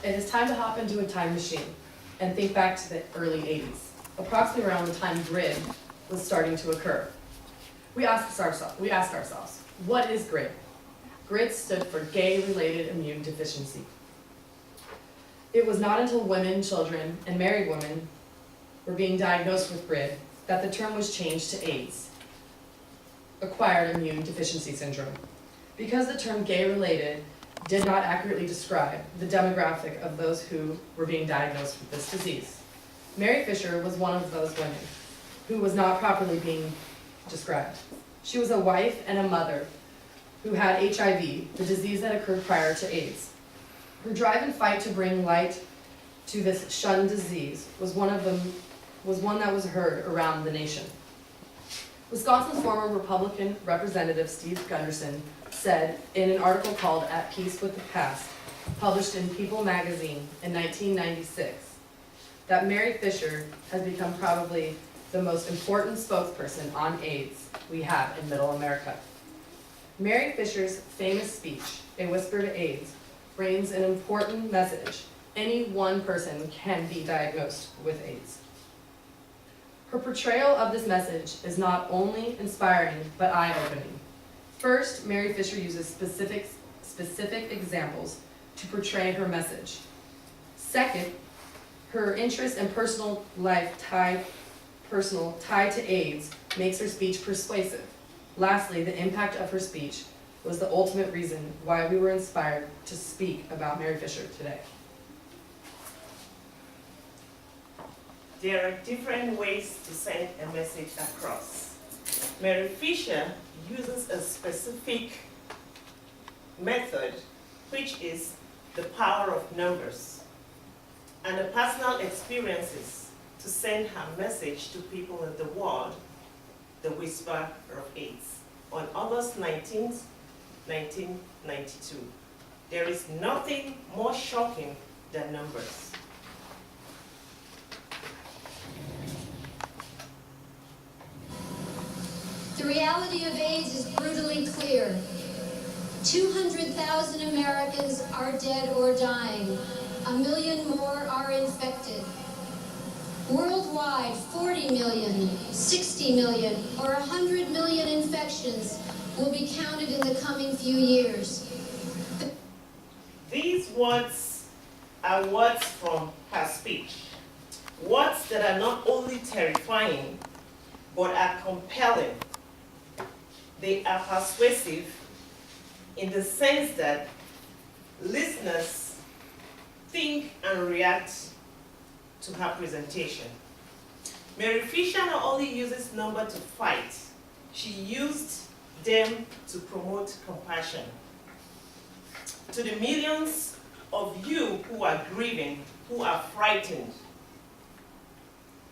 It is time to hop into a time machine and think back to the early 80s, approximately around the time GRID was starting to occur. We asked ourselves, what is GRID? GRID stood for Gay-Related Immune Deficiency. It was not until women, children, and married women were being diagnosed with GRID that the term was changed to AIDS, Acquired Immune Deficiency Syndrome. Because the term gay-related did not accurately describe the demographic of those who were being diagnosed with this disease. Mary Fisher was one of those women who was not properly being described. She was a wife and a mother who had HIV, the disease that occurred prior to AIDS. Her drive and fight to bring light to this shunned disease was one that was heard around the nation. Wisconsin's former Republican Representative Steve Gunderson said in an article called At Peace with the Past, published in People magazine in 1996, that Mary Fisher has become probably the most important spokesperson on AIDS we have in Middle America. Mary Fisher's famous speech, A Whisper to AIDS, brings an important message. Any one person can be diagnosed with AIDS. Her portrayal of this message is not only inspiring, but eye-opening. First, Mary Fisher uses specific examples to portray her message. Second, her interest and personal life tied to AIDS makes her speech persuasive. Lastly, the impact of her speech was the ultimate reason why we were inspired to speak about Mary Fisher today. There are different ways to send a message across. Mary Fisher uses a specific method, which is the power of numbers and the personal experiences to send her message to people in the world, the whisper of AIDS. On August 19th, 1992. There is nothing more shocking than numbers. The reality of AIDS is brutally clear. 200,000 Americans are dead or dying. 1 million more are infected. Worldwide, 40 million, 60 million, or 100 million infections will be counted in the coming few years. These words are words from her speech. Words that are not only terrifying, but are compelling. They are persuasive in the sense that listeners think and react to her presentation. Mary Fisher not only uses numbers to fight, she used them to promote compassion. To the millions of you who are grieving, who are frightened,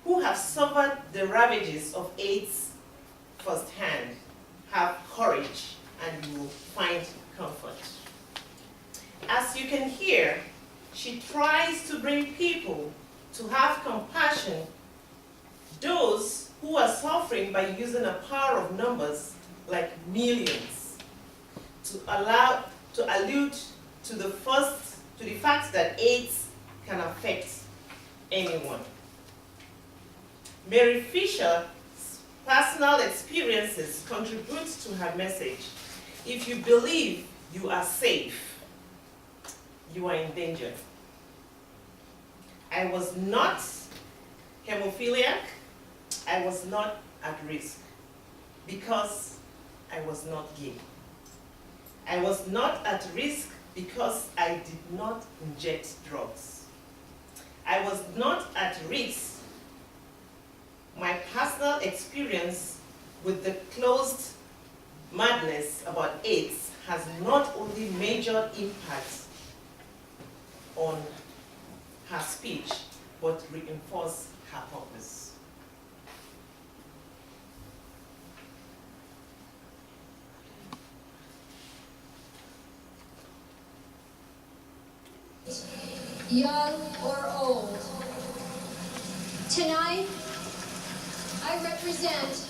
who have suffered the ravages of AIDS firsthand, have courage and you will find comfort. As you can hear, she tries to bring people to have compassion, those who are suffering by using a power of numbers like millions, to allude to the fact that AIDS can affect anyone. Mary Fisher's personal experiences contribute to her message. If you believe you are safe, you are in danger. I was not hemophiliac. I was not at risk because I was not gay. I was not at risk because I did not inject drugs. I was not at risk. My personal experience with the closed madness about AIDS has not only major impact on her speech, but reinforced her purpose. Young or old. Tonight, I represent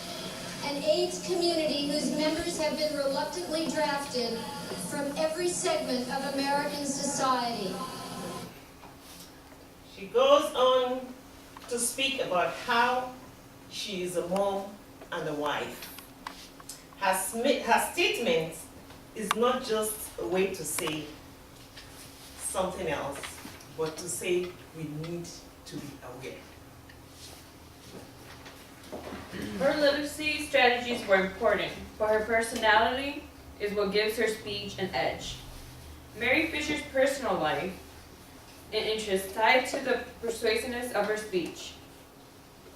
an AIDS community whose members have been reluctantly drafted from every segment of American society. speak about how she is a mom and a wife. Her statement is not just a way to say something else, but to say we need to be aware. Her literacy strategies were important, but her personality is what gives her speech an edge. Mary Fisher's personal life and interests tied to the persuasiveness of her speech.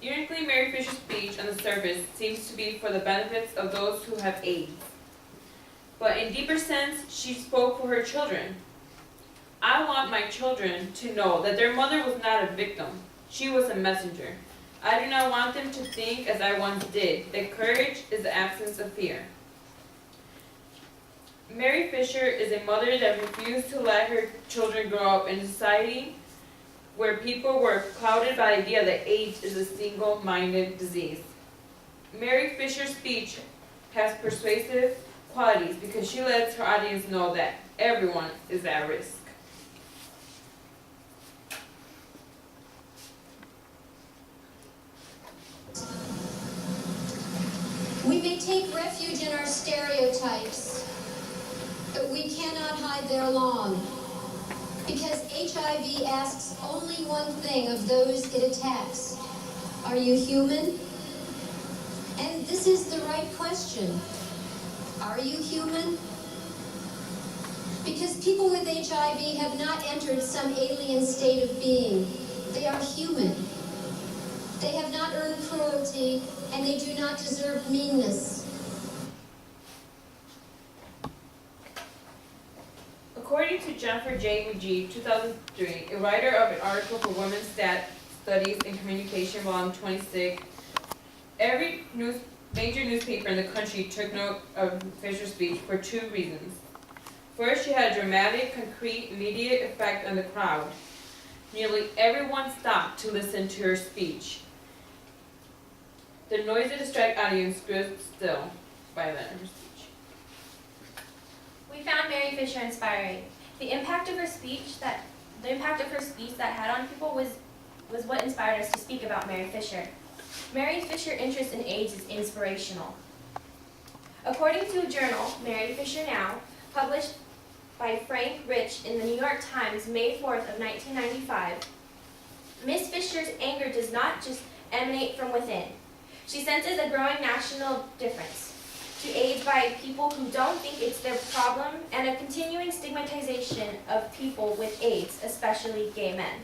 Uniquely, Mary Fisher's speech on the surface seems to be for the benefits of those who have AIDS. But in deeper sense, she spoke for her children. I want my children to know that their mother was not a victim. She was a messenger. I do not want them to think, as I once did, that courage is the absence of fear. Mary Fisher is a mother that refused to let her children grow up in a society where people were clouded by the idea that AIDS is a single-minded disease. Mary Fisher's speech has persuasive qualities because she lets her audience know that everyone is at risk. We may take refuge in our stereotypes, but we cannot hide there long. Because HIV asks only one thing of those it attacks. Are you human? And this is the right question. Are you human? Because people with HIV have not entered some alien state of being. They are human. They have not earned cruelty, and they do not deserve meanness. According to Jennifer J. McGee, 2003, a writer of an article for Women's Studies and Communication, Volume 26, every major newspaper in the country took note of Fisher's speech for two reasons. First, she had a dramatic, concrete, immediate effect on the crowd. Nearly everyone stopped to listen to her speech. The noisy, distracted audience grew still by the end of her speech. We found Mary Fisher inspiring. The impact of her speech that had on people was what inspired us to speak about Mary Fisher. Mary Fisher's interest in AIDS is inspirational. According to a journal, Mary Fisher Now, published by Frank Rich in the New York Times, May 4th of 1995, Miss Fisher's anger does not just emanate from within. She senses a growing national difference to AIDS by people who don't think it's their problem and a continuing stigmatization of people with AIDS, especially gay men.